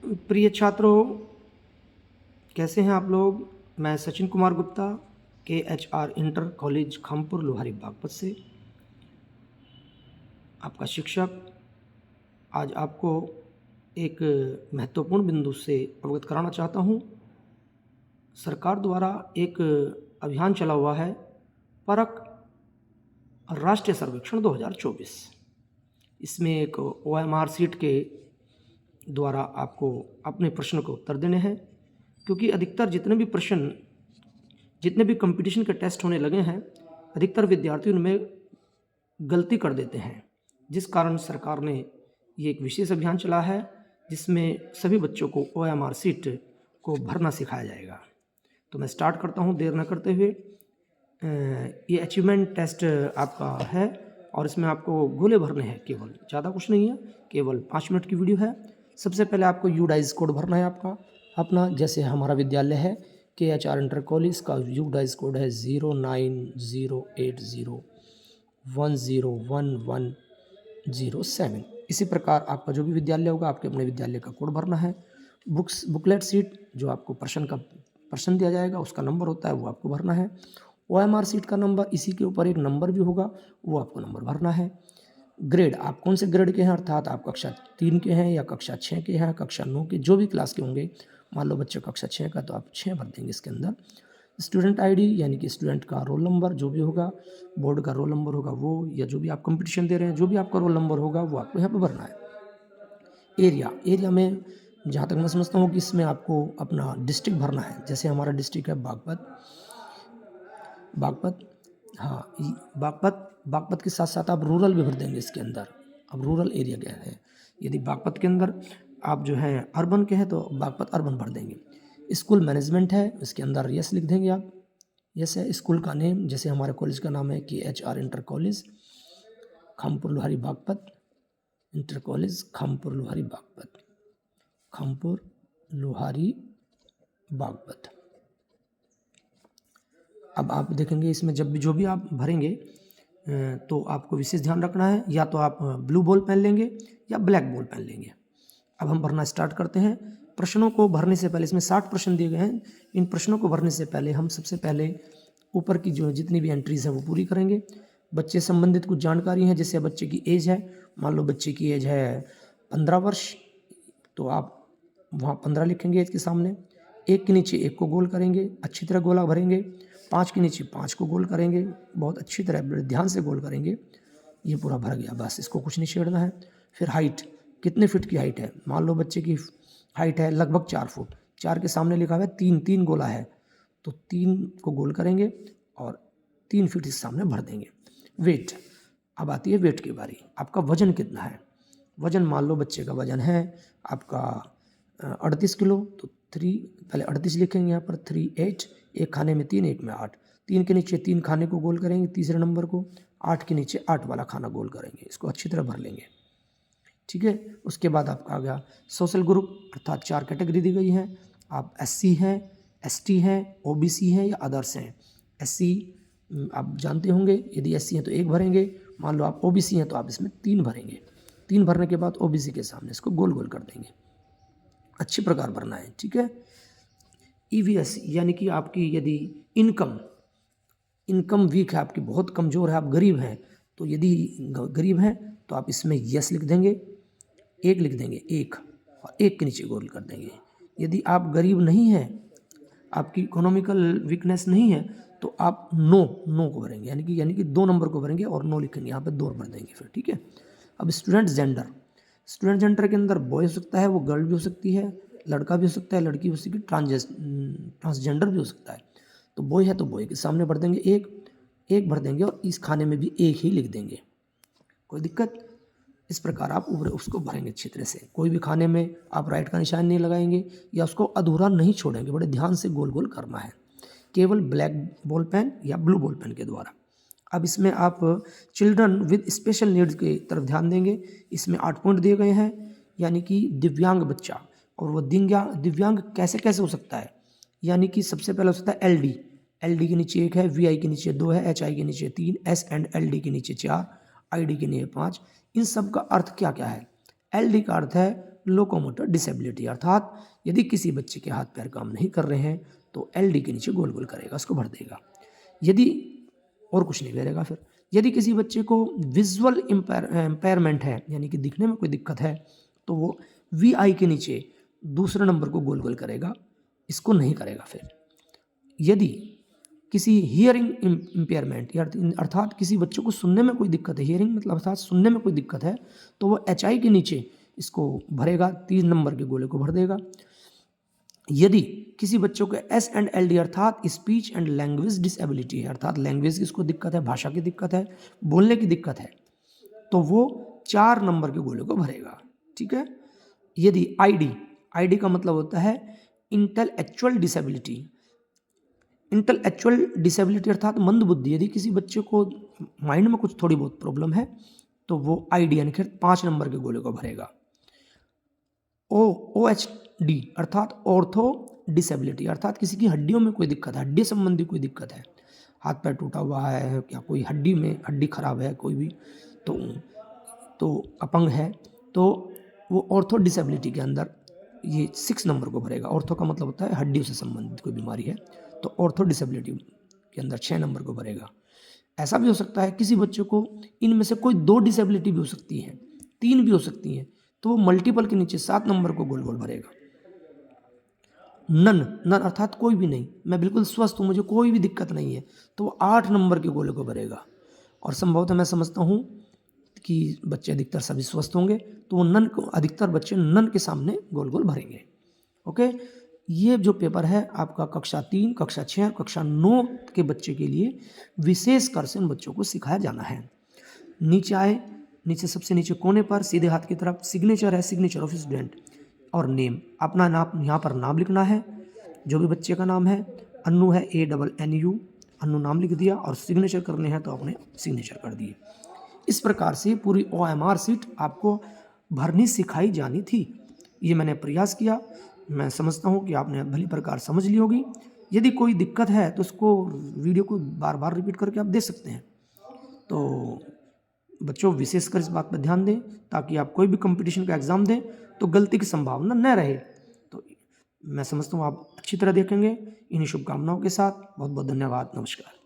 प्रिय छात्रों, कैसे हैं आप लोग। मैं Sachin Kumar Gupta KHR inter college Khampur Lohari Baghpat से आपका शिक्षक आज आपको एक महत्वपूर्ण बिंदु से अवगत कराना चाहता हूं। सरकार द्वारा एक अभियान चला हुआ है, परख राष्ट्रीय सर्वेक्षण 2024। इसमें एक OMR सीट के द्वारा आपको अपने प्रश्न को उत्तर देने हैं, क्योंकि अधिकतर जितने भी कंपटीशन के टेस्ट होने लगे हैं, अधिकतर विद्यार्थी उनमें गलती कर देते हैं, जिस कारण सरकार ने ये एक विशेष अभियान चला है जिसमें सभी बच्चों को OMR सीट को भरना सिखाया जाएगा। तो मैं स्टार्ट करता हूँ देर न करते हुए। ये अचीवमेंट टेस्ट आपका है और इसमें आपको गोले भरने हैं, केवल ज़्यादा कुछ नहीं है, केवल 5 मिनट की वीडियो है। सबसे पहले आपको यूडाइज कोड भरना है आपका अपना। जैसे हमारा विद्यालय है KHR इंटर कॉलेज का यूडाइज कोड है 098080101107। इसी प्रकार आपका जो भी विद्यालय होगा, आपके अपने विद्यालय का कोड भरना है। बुकलेट सीट जो आपको प्रश्न दिया जाएगा उसका नंबर होता है, वो आपको भरना है। OMR सीट का नंबर, इसी के ऊपर एक नंबर भी होगा, वो आपको नंबर भरना है। ग्रेड, आप कौन से ग्रेड के हैं, अर्थात आप कक्षा 3 के हैं या कक्षा 6 के हैं, कक्षा 9 के, जो भी क्लास के होंगे। मान लो बच्चे कक्षा 6 का, तो आप 6 भर देंगे इसके अंदर। स्टूडेंट ID यानी कि स्टूडेंट का रोल नंबर जो भी होगा, बोर्ड का रोल नंबर होगा वो, या जो भी आप कंपटीशन दे रहे हैं जो भी आपका रोल नंबर होगा वो आपको यहाँ पर भरना है। एरिया में जहाँ तक मैं समझता हूँ कि इसमें आपको अपना डिस्ट्रिक्ट भरना है। जैसे हमारा डिस्ट्रिक्ट है बागपत। हाँ, बागपत के साथ साथ आप रूरल भी भर देंगे इसके अंदर। अब रूरल एरिया क्या है, यदि बागपत के अंदर आप जो हैं अर्बन के हैं तो बागपत अर्बन भर देंगे। स्कूल मैनेजमेंट है, इसके अंदर यस लिख देंगे आप। यस है। स्कूल का नेम, जैसे हमारे कॉलेज का नाम है KHR inter college Khampur Lohari Baghpat, inter college Khampur Lohari Baghpat. अब आप देखेंगे इसमें जब भी जो भी आप भरेंगे तो आपको विशेष ध्यान रखना है, या तो आप ब्लू बॉल पेन लेंगे या ब्लैक बॉल पेन लेंगे। अब हम भरना स्टार्ट करते हैं। प्रश्नों को भरने से पहले, इसमें 60 प्रश्न दिए गए हैं, इन प्रश्नों को भरने से पहले हम सबसे पहले ऊपर की जो जितनी भी एंट्रीज हैं वो पूरी करेंगे। बच्चे संबंधित कुछ जानकारी है, जैसे बच्चे की एज है, मान लो बच्चे की एज है 15 वर्ष, तो आप वहाँ 15 लिखेंगे एज के सामने। 1 के नीचे 1 को गोल करेंगे, अच्छी तरह गोला भरेंगे। 5 के नीचे 5 को गोल करेंगे, बहुत अच्छी तरह बड़े ध्यान से गोल करेंगे। ये पूरा भर गया, बस इसको कुछ नहीं छेड़ना है। फिर हाइट, कितने फीट की हाइट है, मान लो बच्चे की हाइट है लगभग 4 फुट, 4 के सामने लिखा हुआ है 3 गोला है, तो 3 को गोल करेंगे और 3 फीट इस सामने भर देंगे। वेट, अब आती है वेट की बारी। आपका वजन कितना है, वजन मान लो बच्चे का वजन है आपका 38 किलो, तो 3 पहले 38 लिखेंगे यहाँ पर, 3 8, एक खाने में 3, एक में 8, 3 के नीचे 3 खाने को गोल करेंगे, तीसरे नंबर को 8 के नीचे 8 वाला खाना गोल करेंगे, इसको अच्छी तरह भर लेंगे। ठीक है। उसके बाद आपका आ गया सोशल ग्रुप, अर्थात 4 कैटेगरी दी गई हैं। आप SC हैं, ST हैं, OBC हैं या अदर्स हैं। SC आप जानते होंगे, यदि SC हैं तो 1 भरेंगे, मान लो आप OBC हैं तो आप इसमें 3 भरेंगे। 3 भरने के बाद OBC के सामने इसको गोल गोल कर देंगे, अच्छी प्रकार भरना है। ठीक है। EVS यानी कि आपकी यदि इनकम वीक है, आपकी बहुत कमज़ोर है, आप गरीब हैं, तो यदि गरीब हैं तो आप इसमें यस लिख देंगे, 1 लिख देंगे, 1 और 1 के नीचे गोल कर देंगे। यदि आप गरीब नहीं हैं, आपकी इकोनॉमिकल वीकनेस नहीं है, तो आप नो को भरेंगे, यानी कि 2 नंबर को भरेंगे और नो लिखेंगे, यहाँ पे 2 भर देंगे फिर। ठीक है। अब स्टूडेंट जेंडर के अंदर बॉय हो सकता है, वो गर्ल भी हो सकती है, लड़का भी हो सकता है, लड़की हो सकती है, ट्रांसजेंडर भी हो सकता है। तो बॉय है तो बॉय के सामने भर देंगे 1 भर देंगे और इस खाने में भी 1 ही लिख देंगे, कोई दिक्कत। इस प्रकार आप उसको भरेंगे अच्छी तरह से। कोई भी खाने में आप राइट का निशान नहीं लगाएंगे या उसको अधूरा नहीं छोड़ेंगे, बड़े ध्यान से गोल गोल करना है, केवल ब्लैक बॉल पेन या ब्लू बॉल पेन के द्वारा। अब इसमें आप चिल्ड्रन विद स्पेशल नीड्स की तरफ ध्यान देंगे। इसमें 8 पॉइंट दिए गए हैं, यानी कि दिव्यांग बच्चा, और वो दिव्यांग कैसे कैसे हो सकता है, यानी कि सबसे पहले हो सकता है LD के नीचे 1 है, VI के नीचे 2 है, HI के नीचे 3, S एंड LD के नीचे 4, ID के नीचे 5। इन सब का अर्थ क्या क्या है। LD का अर्थ है लोकोमोटर डिसेबिलिटी, अर्थात यदि किसी बच्चे के हाथ पैर काम नहीं कर रहे हैं तो LD के नीचे गोल गोल करेगा, उसको भर देगा। यदि और कुछ नहीं करेगा फिर। यदि किसी बच्चे को विजुअल इम्पेयरमेंट है, यानी कि दिखने में कोई दिक्कत है, तो वो VI के नीचे दूसरे नंबर को गोल गोल करेगा, इसको नहीं करेगा फिर। यदि किसी हियरिंग इम्पेयरमेंट अर्थात किसी बच्चे को सुनने में कोई दिक्कत है, हियरिंग मतलब अर्थात सुनने में कोई दिक्कत है, तो वो HI के नीचे इसको भरेगा, 3 नंबर के गोले को भर देगा। यदि किसी बच्चों को S एंड LD अर्थात स्पीच एंड लैंग्वेज डिसेबिलिटी है, अर्थात लैंग्वेज की इसको दिक्कत है, भाषा की दिक्कत है, बोलने की दिक्कत है, तो वो 4 नंबर के गोले को भरेगा। ठीक है। यदि ID का मतलब होता है इंटेलेक्चुअल डिसेबिलिटी, इंटेलेक्चुअल डिसेबिलिटी अर्थात मंद बुद्धि, यदि किसी बच्चे को माइंड में कुछ थोड़ी बहुत प्रॉब्लम है तो वो ID यानी कि 5 नंबर के गोले को भरेगा। OHD अर्थात ऑर्थो डिसेबिलिटी, अर्थात किसी की हड्डियों में कोई दिक्कत है, हड्डी संबंधी कोई दिक्कत है, हाथ पैर टूटा हुआ है, क्या कोई हड्डी में हड्डी खराब है कोई भी, तो अपंग है, तो वो ऑर्थो डिसेबिलिटी के अंदर ये 6 नंबर को भरेगा। ऑर्थो का मतलब होता है हड्डियों से संबंधित कोई बीमारी है, तो ऑर्थो डिसेबिलिटी के अंदर 6 नंबर को भरेगा। ऐसा भी हो सकता है किसी बच्चे को इनमें से कोई 2 डिसेबिलिटी भी हो सकती है, 3 भी हो सकती हैं, तो वो मल्टीपल के नीचे 7 नंबर को गोल गोल भरेगा। नन अर्थात कोई भी नहीं, मैं बिल्कुल स्वस्थ हूँ, मुझे कोई भी दिक्कत नहीं है, तो वो 8 नंबर के गोले को भरेगा। और संभवतः मैं समझता हूँ कि बच्चे अधिकतर सभी स्वस्थ होंगे, तो वो नन को अधिकतर बच्चे नन के सामने गोल गोल भरेंगे। ओके, ये जो पेपर है आपका कक्षा 3, कक्षा 6 और कक्षा 9 के बच्चे के लिए विशेष कर से उन बच्चों को सिखाया जाना है। नीचे आए, नीचे सबसे नीचे कोने पर सीधे हाथ की तरफ सिग्नेचर है, सिग्नेचर ऑफ स्टूडेंट और नेम, अपना नाम यहाँ पर नाम लिखना है, जो भी बच्चे का नाम है। अन्नू है ANNU, अन्नू नाम लिख दिया, और सिग्नेचर करने हैं तो आपने सिग्नेचर कर दिए। इस प्रकार से पूरी OMR शीट आपको भरनी सिखाई जानी थी। ये मैंने प्रयास किया, मैं समझता हूँ कि आपने भली प्रकार समझ ली होगी। यदि कोई दिक्कत है तो उसको वीडियो को बार बार रिपीट करके आप दे सकते हैं। तो बच्चों विशेषकर इस बात पर ध्यान दें ताकि आप कोई भी कंपटीशन का एग्ज़ाम दें तो गलती की संभावना न रहे। तो मैं समझता हूँ आप अच्छी तरह देखेंगे। इन्हीं शुभकामनाओं के साथ बहुत बहुत धन्यवाद, नमस्कार।